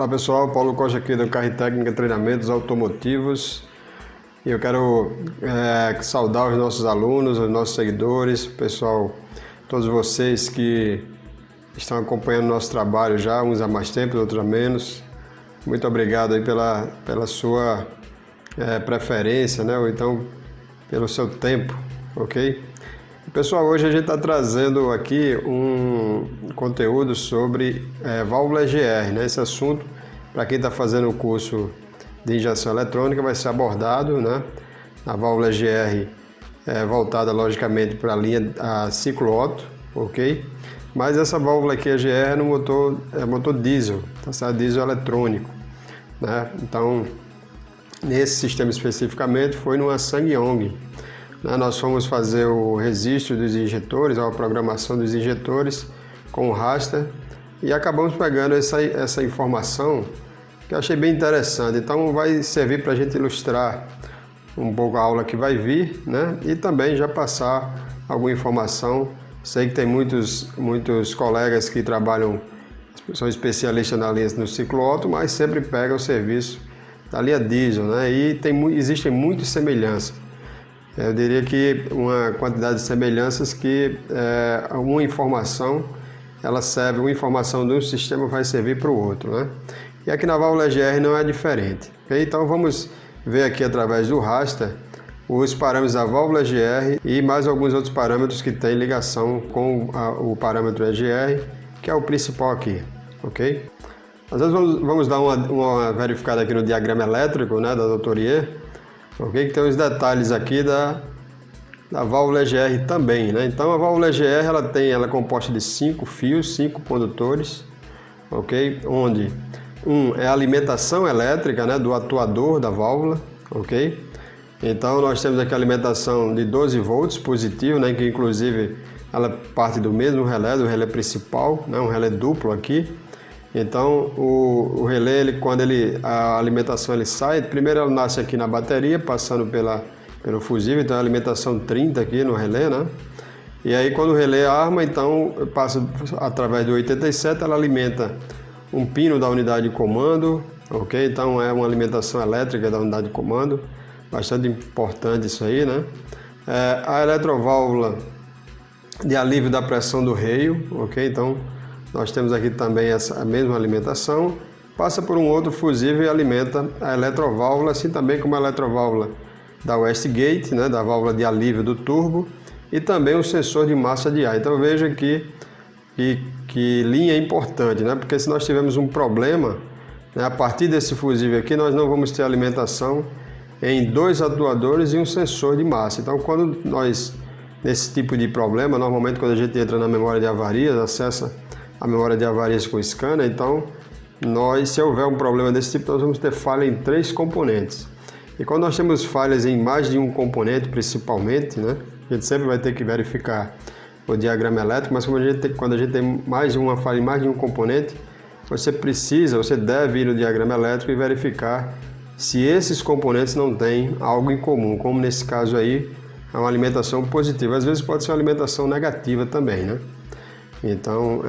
Olá pessoal, Paulo Costa aqui do Carro e Técnica Treinamentos Automotivos e eu quero saudar os nossos alunos, os nossos seguidores, pessoal, todos vocês que estão acompanhando o nosso trabalho já, uns há mais tempo, outros há menos. Muito obrigado aí pela sua preferência, né? Ou então pelo seu tempo, ok? Pessoal, hoje a gente está trazendo aqui um conteúdo sobre válvula EGR, né? Esse assunto, para quem está fazendo o curso de injeção eletrônica, vai ser abordado, né? A válvula EGR voltada, logicamente, para a linha a ciclo Otto, ok? Mas essa válvula aqui, EGR, é motor diesel, tá certo? Diesel eletrônico, né? Então, nesse sistema especificamente, foi numa SsangYong. Nós fomos fazer o registro dos injetores, a programação dos injetores com o raster e acabamos pegando essa informação que eu achei bem interessante. Então vai servir para a gente ilustrar um pouco a aula que vai vir, né? E também já passar alguma informação. Sei que tem muitos colegas que trabalham, são especialistas na linha no ciclo Otto, mas sempre pegam o serviço da linha diesel, né? E existem muitas semelhanças. Eu diria que uma quantidade de semelhanças que uma informação uma informação de um sistema vai servir para o outro, né? E aqui na válvula EGR não é diferente. Okay? Então vamos ver aqui através do raster os parâmetros da válvula EGR e mais alguns outros parâmetros que têm ligação com o parâmetro EGR, que é o principal aqui, ok? Às vezes vamos dar uma verificada aqui no diagrama elétrico, né, da Doutorier. Ok, que tem os detalhes aqui da válvula EGR também, né? Então a válvula EGR ela é composta de 5 fios, 5 condutores, ok? Onde é a alimentação elétrica, né, do atuador da válvula, ok? Então nós temos aqui a alimentação de 12 volts positivo, né, que inclusive ela parte do mesmo relé, do relé principal, né, um relé duplo aqui. Então o relé, quando a alimentação sai, primeiro ela nasce aqui na bateria, passando pelo fusível, então a alimentação 30 aqui no relé, né? E aí quando o relé arma, então passa através do 87, ela alimenta um pino da unidade de comando, ok? Então é uma alimentação elétrica da unidade de comando, bastante importante isso aí, né? A eletroválvula de alívio da pressão do reio, ok? Então nós temos aqui também a mesma alimentação, passa por um outro fusível e alimenta a eletroválvula, assim também como a eletroválvula da Westgate, né, da válvula de alívio do turbo, e também o sensor de massa de ar. Então veja aqui que linha é importante, né, porque se nós tivermos um problema, né, a partir desse fusível aqui, nós não vamos ter alimentação em 2 atuadores e um sensor de massa. Então quando nesse tipo de problema, normalmente quando a gente entra na memória de avarias, acessa a memória de avarias com o scanner, então se houver um problema desse tipo, nós vamos ter falha em 3 componentes. E quando nós temos falhas em mais de um componente, principalmente, né, a gente sempre vai ter que verificar o diagrama elétrico, mas quando a gente tem mais de uma falha em mais de um componente, você deve ir no diagrama elétrico e verificar se esses componentes não têm algo em comum, como nesse caso aí, é uma alimentação positiva. Às vezes pode ser uma alimentação negativa também, né? Então,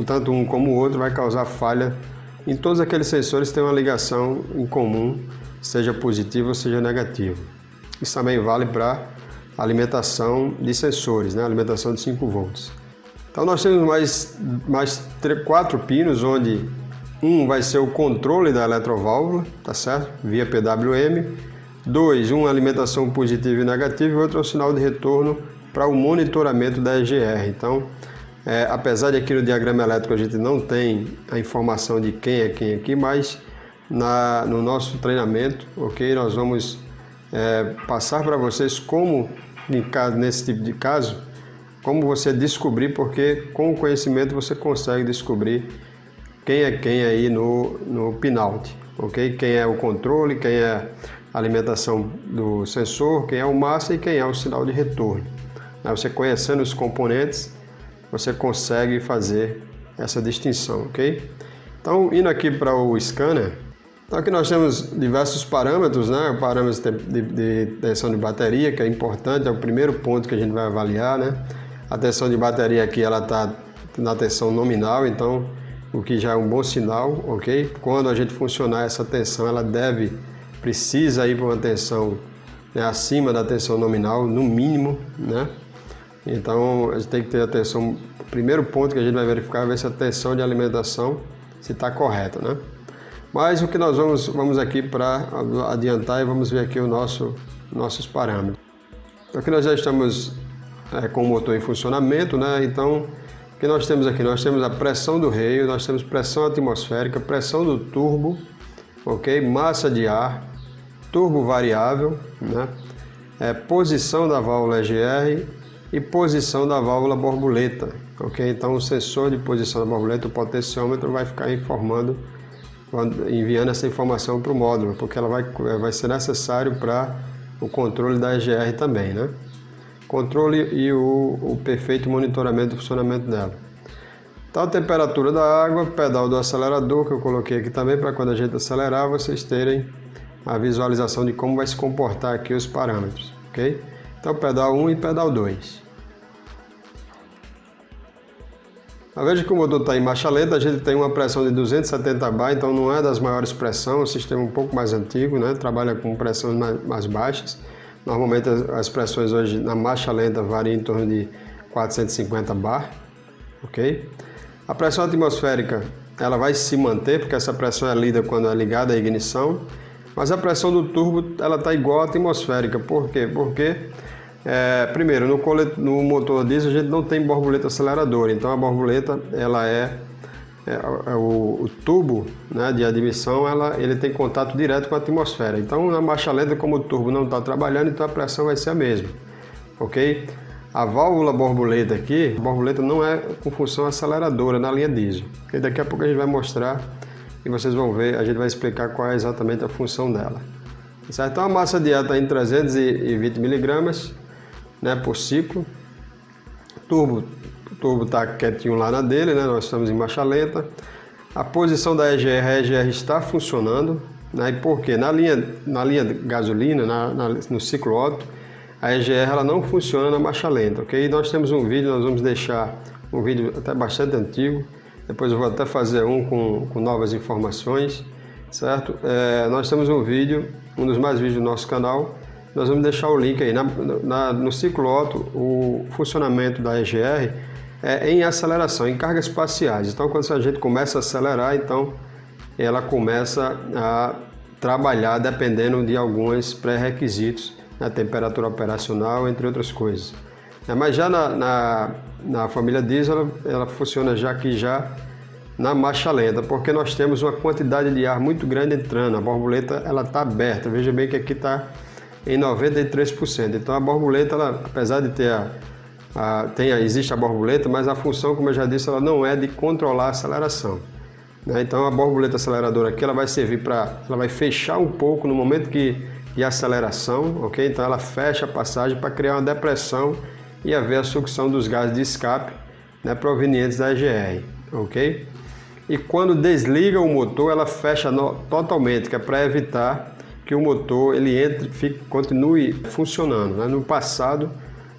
tanto um como o outro vai causar falha em todos aqueles sensores que têm uma ligação em comum, seja positiva ou seja negativa. Isso também vale para a alimentação de sensores, né? Alimentação de 5 volts. Então nós temos mais 4 pinos, onde um vai ser o controle da eletroválvula, tá certo? Via PWM. 2, uma alimentação positiva e negativa, e outro é o sinal de retorno para o monitoramento da EGR. Então, apesar de aqui no diagrama elétrico a gente não tem a informação de quem é quem aqui, mas no nosso treinamento, ok, nós vamos passar para vocês como, nesse tipo de caso, como você descobrir, porque com o conhecimento você consegue descobrir quem é quem aí no pinout, ok? Quem é o controle, quem é a alimentação do sensor, quem é o massa e quem é o sinal de retorno. Você conhecendo os componentes, você consegue fazer essa distinção, ok? Então, indo aqui para o scanner, então aqui nós temos diversos parâmetros, né? O parâmetro de tensão de bateria, que é importante, é o primeiro ponto que a gente vai avaliar, né? A tensão de bateria aqui, ela está na tensão nominal, então o que já é um bom sinal, ok? Quando a gente funcionar essa tensão, ela precisa ir para uma tensão, né, acima da tensão nominal, no mínimo, né? Então a gente tem que ter atenção. O primeiro ponto que a gente vai verificar é ver se a tensão de alimentação se está correta, né? Mas o que nós vamos aqui para adiantar e vamos ver aqui nossos parâmetros. Então aqui nós já estamos com o motor em funcionamento, né? Então o que nós temos aqui? Nós temos a pressão do reio, nós temos pressão atmosférica, pressão do turbo, ok? Massa de ar, turbo variável, né? Posição da válvula EGR e posição da válvula borboleta, ok? Então o sensor de posição da borboleta, o potenciômetro, vai ficar enviando essa informação para o módulo, porque ela vai ser necessário para o controle da EGR também, né? Controle e o perfeito monitoramento do funcionamento dela. Então a temperatura da água, pedal do acelerador, que eu coloquei aqui também para quando a gente acelerar, vocês terem a visualização de como vai se comportar aqui os parâmetros, ok? Então pedal 1 e pedal 2. Veja que o motor está em marcha lenta, a gente tem uma pressão de 270 bar, então não é das maiores pressões, é um sistema um pouco mais antigo, né? Trabalha com pressões mais baixas. Normalmente as pressões hoje na marcha lenta variam em torno de 450 bar, ok? A pressão atmosférica ela vai se manter, porque essa pressão é lida quando é ligada à ignição, mas a pressão do turbo ela está igual à atmosférica. Por quê? Porque primeiro, no motor diesel a gente não tem borboleta aceleradora, então a borboleta ela o tubo, né, de admissão, ele tem contato direto com a atmosfera. Então na marcha lenta, como o turbo não está trabalhando, então a pressão vai ser a mesma, ok? A válvula borboleta aqui, a borboleta não é com função aceleradora na linha diesel, okay? Daqui a pouco a gente vai mostrar e vocês vão ver, a gente vai explicar qual é exatamente a função dela, certo? Então a massa de ar está em 320 miligramas, né, por ciclo. O turbo está quietinho lá na dele, né? Nós estamos em marcha lenta. A posição da EGR, a EGR está funcionando, né? E por quê? Na linha de gasolina, no ciclo Otto, a EGR ela não funciona na marcha lenta, ok? Nós temos um vídeo, nós vamos deixar um vídeo até bastante antigo, depois eu vou até fazer com novas informações, certo? Nós temos um vídeo, um dos mais vídeos do nosso canal. Nós vamos deixar o link aí. No ciclo Otto, o funcionamento da EGR é em aceleração, em cargas parciais. Então, quando a gente começa a acelerar, então ela começa a trabalhar dependendo de alguns pré-requisitos, na temperatura operacional, entre outras coisas. Mas já na família diesel, ela funciona já na marcha lenta, porque nós temos uma quantidade de ar muito grande entrando. A borboleta ela está aberta. Veja bem que aqui está em 93%. Então a borboleta, ela, apesar de existe a borboleta, mas a função, como eu já disse, ela não é de controlar a aceleração, né? Então a borboleta aceleradora aqui, ela vai servir ela vai fechar um pouco no momento de aceleração, ok? Então ela fecha a passagem para criar uma depressão e haver a sucção dos gases de escape, né, provenientes da EGR, ok? E quando desliga o motor, ela fecha totalmente, que é para evitar que o motor continue funcionando, né? No passado,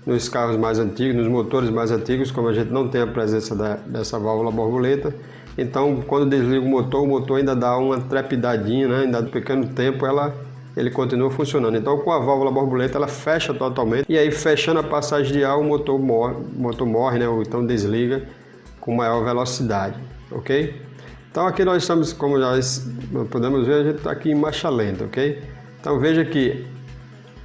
nos carros mais antigos, nos motores mais antigos, como a gente não tem a presença dessa válvula borboleta, então quando desliga o motor ainda dá uma trepidadinha, né? Ainda de pequeno tempo ele continua funcionando. Então com a válvula borboleta ela fecha totalmente, e aí fechando a passagem de ar o motor morre, né? Ou então desliga com maior velocidade, ok? Então aqui nós estamos, como nós podemos ver, a gente está aqui em marcha lenta, ok? Então veja que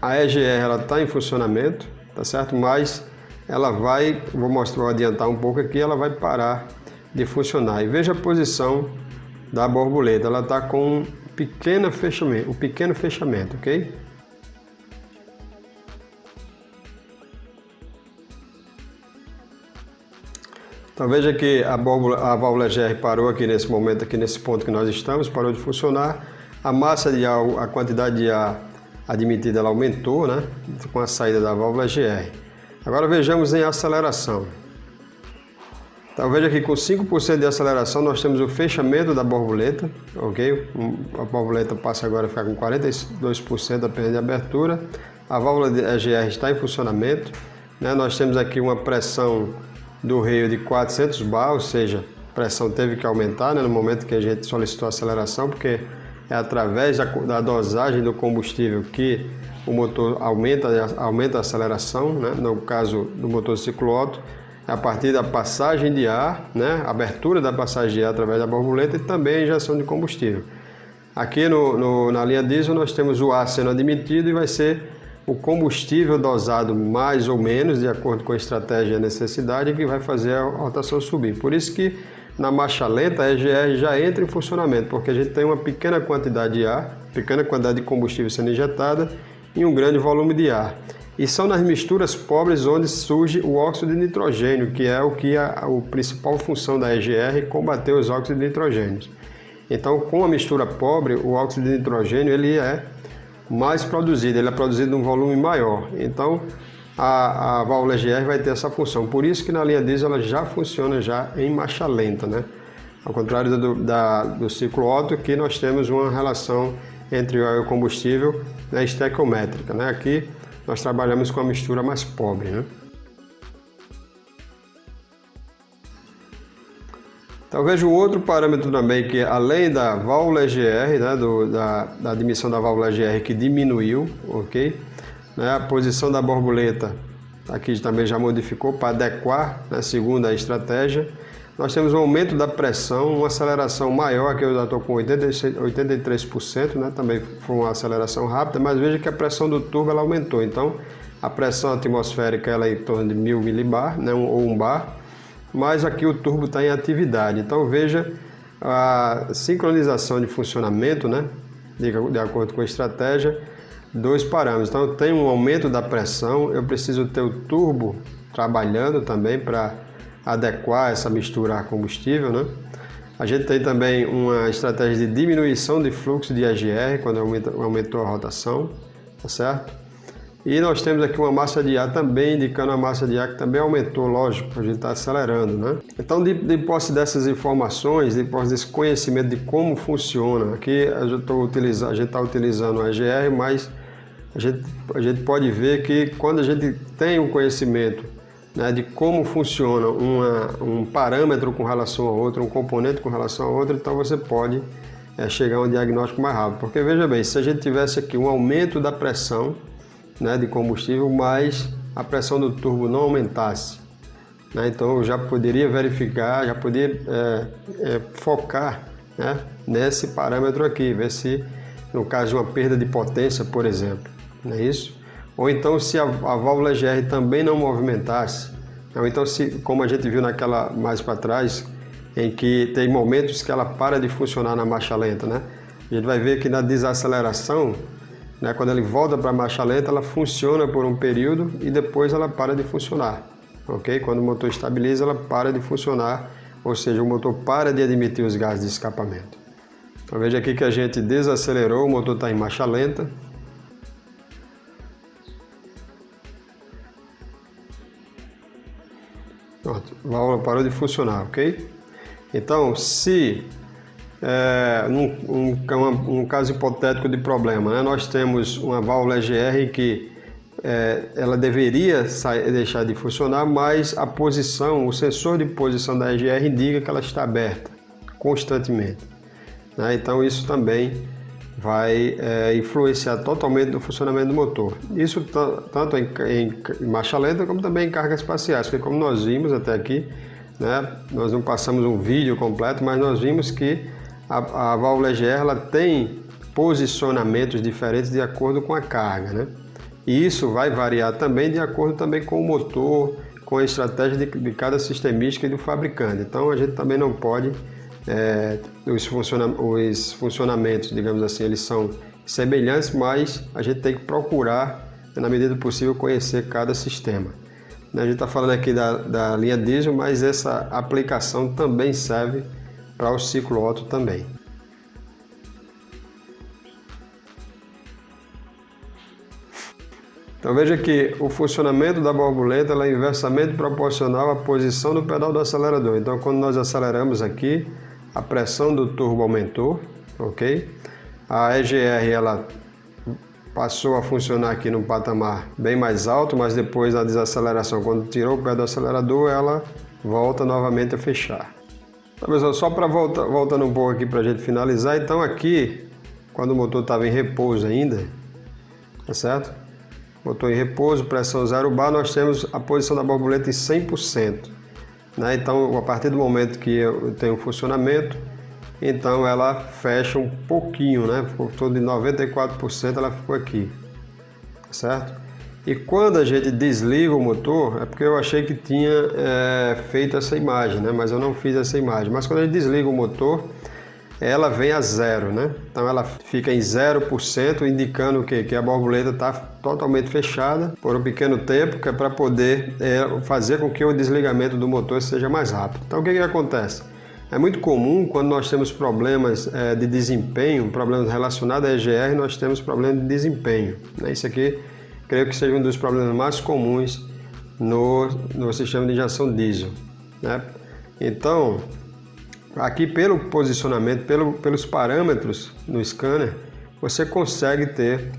a EGR ela está em funcionamento, tá certo? Mas ela vou adiantar um pouco aqui, ela vai parar de funcionar. E veja a posição da borboleta, ela está com um pequeno fechamento, ok? Então veja que a válvula EGR parou aqui nesse momento, aqui nesse ponto que nós estamos, parou de funcionar. A massa de ar, a quantidade de ar admitida, ela aumentou, né, com a saída da válvula EGR. Agora vejamos em aceleração. Então veja que com 5% de aceleração nós temos o fechamento da borboleta, ok? A borboleta passa agora a ficar com 42% apenas de abertura. A válvula EGR está em funcionamento, né? Nós temos aqui uma pressão do reio de 400 bar, ou seja, pressão teve que aumentar, né, no momento que a gente solicitou a aceleração, porque é através da dosagem do combustível que o motor aumenta a aceleração, né, no caso do motor ciclo Otto, a partir da passagem de ar, né, abertura da passagem de ar através da borboleta e também a injeção de combustível. Aqui na linha diesel nós temos o ar sendo admitido e vai ser o combustível dosado mais ou menos, de acordo com a estratégia e a necessidade, que vai fazer a rotação subir. Por isso que na marcha lenta a EGR já entra em funcionamento, porque a gente tem uma pequena quantidade de ar, pequena quantidade de combustível sendo injetada e um grande volume de ar. E são nas misturas pobres onde surge o óxido de nitrogênio, que é a principal função da EGR, combater os óxidos de nitrogênio. Então, com a mistura pobre, o óxido de nitrogênio ele é mais produzido, ele é produzido num volume maior. Então, a válvula EGR vai ter essa função. Por isso que na linha diesel ela já funciona já em marcha lenta, né? Ao contrário do ciclo Otto, que nós temos uma relação entre o óleo e o combustível, né, estequiométrica, né? Aqui nós trabalhamos com a mistura mais pobre, né? Então veja um outro parâmetro também que além da válvula EGR, né, da admissão da válvula EGR que diminuiu, ok? Né, a posição da borboleta aqui também já modificou para adequar, né, segundo a estratégia. Nós temos um aumento da pressão, uma aceleração maior, aqui eu já estou com 83%, né, também foi uma aceleração rápida, mas veja que a pressão do turbo ela aumentou, então a pressão atmosférica ela é em torno de 1000 milibar, né, ou 1 bar, mas aqui o turbo está em atividade. Então veja a sincronização de funcionamento, né, de acordo com a estratégia, dois parâmetros. Então eu tenho um aumento da pressão, eu preciso ter o turbo trabalhando também para adequar essa mistura a combustível, né? A gente tem também uma estratégia de diminuição de fluxo de EGR quando aumentou a rotação, tá certo? E nós temos aqui uma massa de ar também, indicando a massa de ar que também aumentou, lógico, a gente está acelerando, né? Então, de posse dessas informações, de posse desse conhecimento de como funciona, aqui a gente está utilizando o EGR, mas a gente pode ver que quando a gente tem o conhecimento, né, de como funciona um parâmetro com relação a outro, um componente com relação a outro, então você pode chegar a um diagnóstico mais rápido. Porque veja bem, se a gente tivesse aqui um aumento da pressão, né, de combustível, mas a pressão do turbo não aumentasse, né, então eu já poderia verificar, já poderia focar, né, nesse parâmetro aqui, ver se no caso de uma perda de potência, por exemplo, não é isso? Ou então se a válvula EGR também não movimentasse, ou então se, como a gente viu naquela mais para trás, em que tem momentos que ela para de funcionar na marcha lenta, né? A gente vai ver que na desaceleração, né, quando ele volta para a marcha lenta, ela funciona por um período e depois ela para de funcionar, ok? Quando o motor estabiliza, ela para de funcionar, ou seja, o motor para de admitir os gases de escapamento. Então veja aqui que a gente desacelerou, o motor está em marcha lenta. Pronto, a válvula parou de funcionar, ok? Então, se num caso hipotético de problema, né, nós temos uma válvula EGR que ela deveria deixar de funcionar, mas a posição, o sensor de posição da EGR indica que ela está aberta constantemente, né? Então isso também vai influenciar totalmente no funcionamento do motor. Isso tanto em marcha lenta como também em cargas parciais, porque como nós vimos até aqui, né, nós não passamos um vídeo completo, mas nós vimos que a válvula EGR ela tem posicionamentos diferentes de acordo com a carga, né? E isso vai variar também de acordo também com o motor, com a estratégia de cada sistemística e do fabricante. Então a gente também não pode, os funcionamentos, digamos assim, eles são semelhantes, mas a gente tem que procurar, na medida do possível, conhecer cada sistema. A gente está falando aqui da linha diesel, mas essa aplicação também serve para o ciclo Otto também. Então veja que o funcionamento da borboleta ela é inversamente proporcional à posição do pedal do acelerador. Então quando nós aceleramos aqui, a pressão do turbo aumentou, ok? A EGR ela passou a funcionar aqui num patamar bem mais alto, mas depois da desaceleração, quando tirou o pé do acelerador, ela volta novamente a fechar. Então, pessoal, só para voltando um pouco aqui para a gente finalizar, então aqui, quando o motor estava em repouso ainda, tá certo? Motor em repouso, pressão 0 bar, nós temos a posição da borboleta em 100%. Né? Então, a partir do momento que eu tenho funcionamento, então ela fecha um pouquinho, né? Por todo de 94% ela ficou aqui, tá certo? E quando a gente desliga o motor, é porque eu achei que tinha feito essa imagem, né? Mas eu não fiz essa imagem. Mas quando a gente desliga o motor, ela vem a zero, né? Então ela fica em 0%, indicando o quê? Que a borboleta está totalmente fechada por um pequeno tempo, que é para poder fazer com que o desligamento do motor seja mais rápido. Então o que acontece? É muito comum quando nós temos problemas de desempenho, problemas relacionados à EGR, nós temos problemas de desempenho. Né? Isso aqui, creio que seja um dos problemas mais comuns no sistema de injeção diesel. Né? Então, aqui pelo posicionamento, pelos parâmetros no scanner, você consegue ter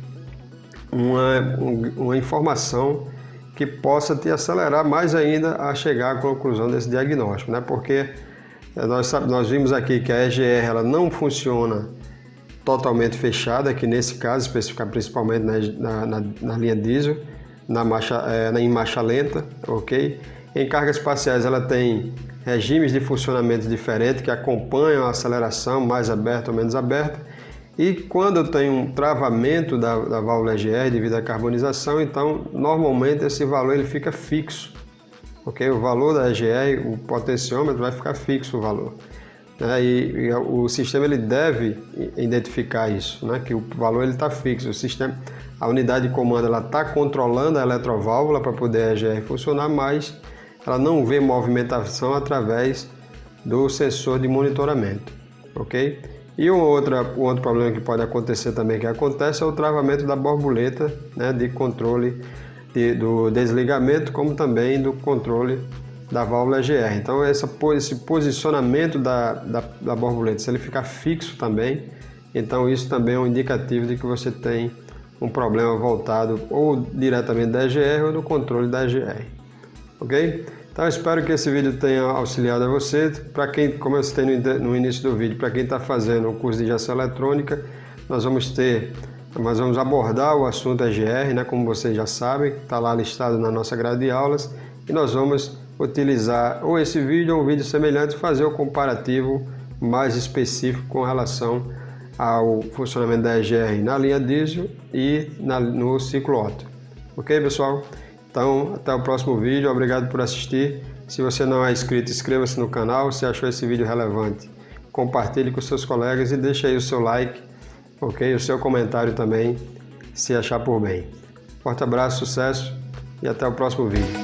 uma informação que possa te acelerar mais ainda a chegar à conclusão desse diagnóstico, né? Porque nós vimos aqui que a EGR ela não funciona totalmente fechada, aqui nesse caso, principalmente na linha diesel, em marcha lenta, ok? Em cargas parciais ela tem regimes de funcionamento diferentes que acompanham a aceleração, mais aberta ou menos aberta. E quando eu tenho um travamento da válvula EGR devido à carbonização, então normalmente esse valor ele fica fixo. Okay? O valor da EGR, o potenciômetro vai ficar fixo o valor. Né? E o sistema ele deve identificar isso, né? Que o valor está fixo. O sistema, a unidade de comando está controlando a eletroválvula para poder a EGR funcionar, mas ela não vê movimentação através do sensor de monitoramento. Okay? E um outro problema que pode acontecer também, que acontece, é o travamento da borboleta, né? De controle do desligamento, como também do controle da válvula EGR. Então esse posicionamento da borboleta, se ele ficar fixo também, então isso também é um indicativo de que você tem um problema voltado ou diretamente da EGR ou do controle da EGR. Ok? Então eu espero que esse vídeo tenha auxiliado a você. Para quem, como eu citei no início do vídeo, para quem está fazendo o curso de injeção eletrônica, nós vamos abordar o assunto EGR, né, como vocês já sabem, está lá listado na nossa grade de aulas, e nós vamos utilizar ou esse vídeo ou um vídeo semelhante, fazer o comparativo mais específico com relação ao funcionamento da EGR na linha diesel e no ciclo Otto. Ok, pessoal? Então, até o próximo vídeo, obrigado por assistir. Se você não é inscrito, inscreva-se no canal. Se achou esse vídeo relevante, compartilhe com seus colegas e deixe aí o seu like. Ok? O seu comentário também, se achar por bem. Forte abraço, sucesso e até o próximo vídeo.